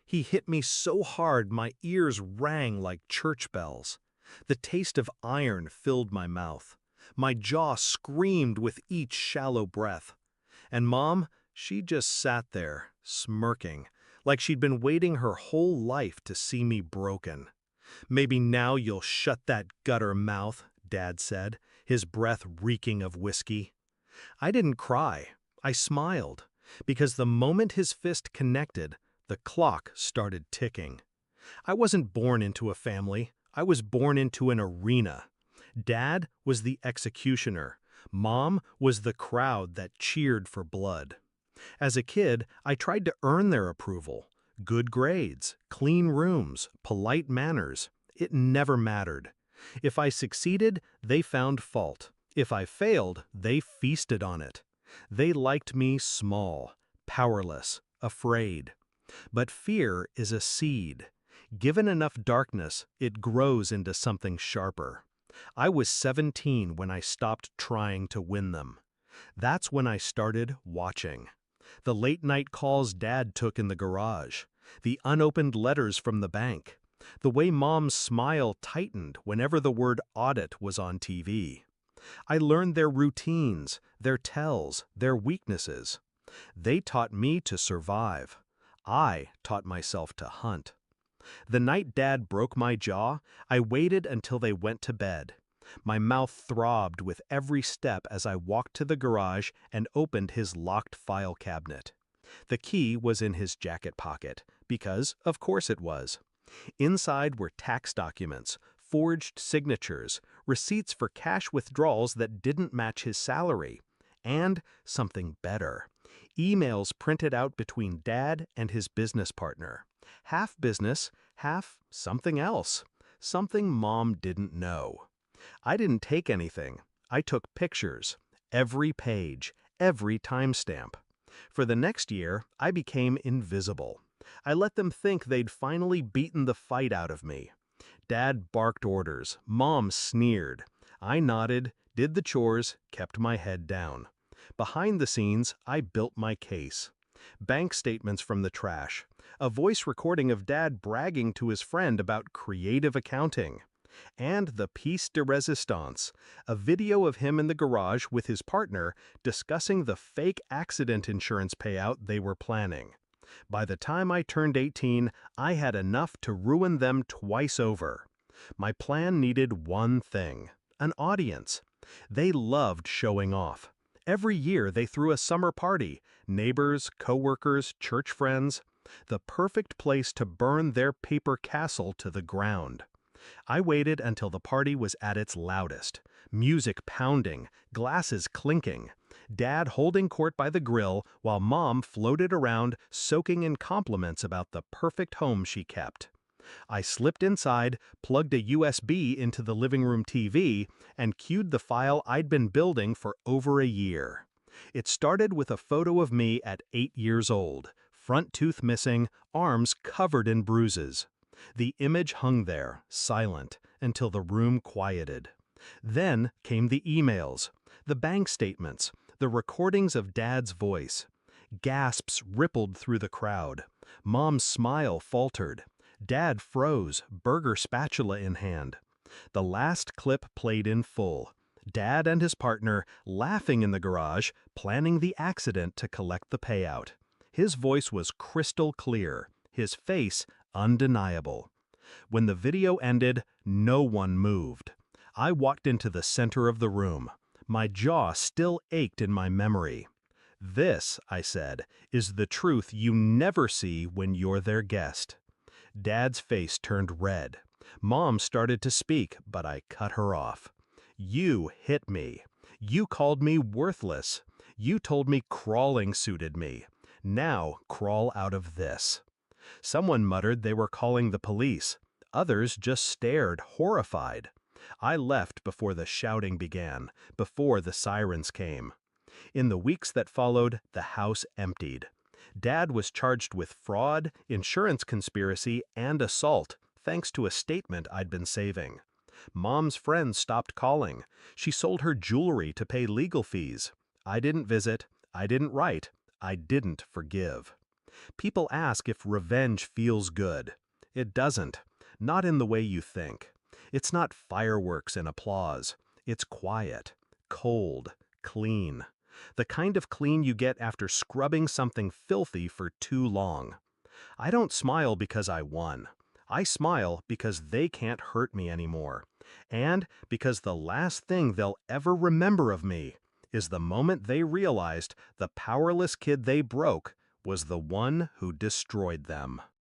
He hit me so hard my ears rang like church bells. The taste of iron filled my mouth. My jaw screamed with each shallow breath. And Mom, she just sat there, smirking, like she'd been waiting her whole life to see me broken. "Maybe now you'll shut that gutter mouth," Dad said, his breath reeking of whiskey. I didn't cry. I smiled, because the moment his fist connected, the clock started ticking. I wasn't born into a family. I was born into an arena. Dad was the executioner. Mom was the crowd that cheered for blood. As a kid, I tried to earn their approval. Good grades, clean rooms, polite manners. It never mattered. If I succeeded, they found fault. If I failed, they feasted on it. They liked me small, powerless, afraid. But fear is a seed. Given enough darkness, it grows into something sharper. I was 17 when I stopped trying to win them. That's when I started watching. The late-night calls Dad took in the garage. The unopened letters from the bank. The way Mom's smile tightened whenever the word audit was on TV. I learned their routines, their tells, their weaknesses. They taught me to survive. I taught myself to hunt. The night Dad broke my jaw, I waited until they went to bed. My mouth throbbed with every step as I walked to the garage and opened his locked file cabinet. The key was in his jacket pocket, because of course it was. Inside were tax documents, forged signatures, receipts for cash withdrawals that didn't match his salary, and something better. Emails printed out between Dad and his business partner. Half business, half something else. Something Mom didn't know. I didn't take anything. I took pictures. Every page, every timestamp. For the next year, I became invisible. I let them think they'd finally beaten the fight out of me. Dad barked orders. Mom sneered. I nodded, did the chores, kept my head down. Behind the scenes, I built my case. Bank statements from the trash. A voice recording of Dad bragging to his friend about creative accounting. And the piece de resistance, a video of him in the garage with his partner discussing the fake accident insurance payout they were planning. By the time I turned 18, I had enough to ruin them twice over. My plan needed one thing: an audience. They loved showing off. Every year they threw a summer party, neighbors, coworkers, church friends. The perfect place to burn their paper castle to the ground. I waited until the party was at its loudest. Music pounding, glasses clinking. Dad holding court by the grill while Mom floated around soaking in compliments about the perfect home she kept. I slipped inside, plugged a USB into the living room TV, and cued the file I'd been building for over a year. It started with a photo of me at 8 years old, front tooth missing, arms covered in bruises. The image hung there, silent, until the room quieted. Then came the emails, the bank statements, the recordings of Dad's voice. Gasps rippled through the crowd. Mom's smile faltered. Dad froze, burger spatula in hand. The last clip played in full. Dad and his partner laughing in the garage, planning the accident to collect the payout. His voice was crystal clear, his face undeniable. When the video ended, no one moved. I walked into the center of the room. My jaw still ached in my memory. "This," I said, "is the truth you never see when you're their guest." Dad's face turned red. Mom started to speak, but I cut her off. "You hit me. You called me worthless. You told me crawling suited me. Now crawl out of this." Someone muttered they were calling the police. Others just stared, horrified. I left before the shouting began, before the sirens came. In the weeks that followed, the house emptied. Dad was charged with fraud, insurance conspiracy, and assault, thanks to a statement I'd been saving. Mom's friends stopped calling. She sold her jewelry to pay legal fees. I didn't visit. I didn't write. I didn't forgive. People ask if revenge feels good. It doesn't. Not in the way you think. It's not fireworks and applause. It's quiet, cold, clean. The kind of clean you get after scrubbing something filthy for too long. I don't smile because I won. I smile because they can't hurt me anymore. And because the last thing they'll ever remember of me is the moment they realized the powerless kid they broke was the one who destroyed them.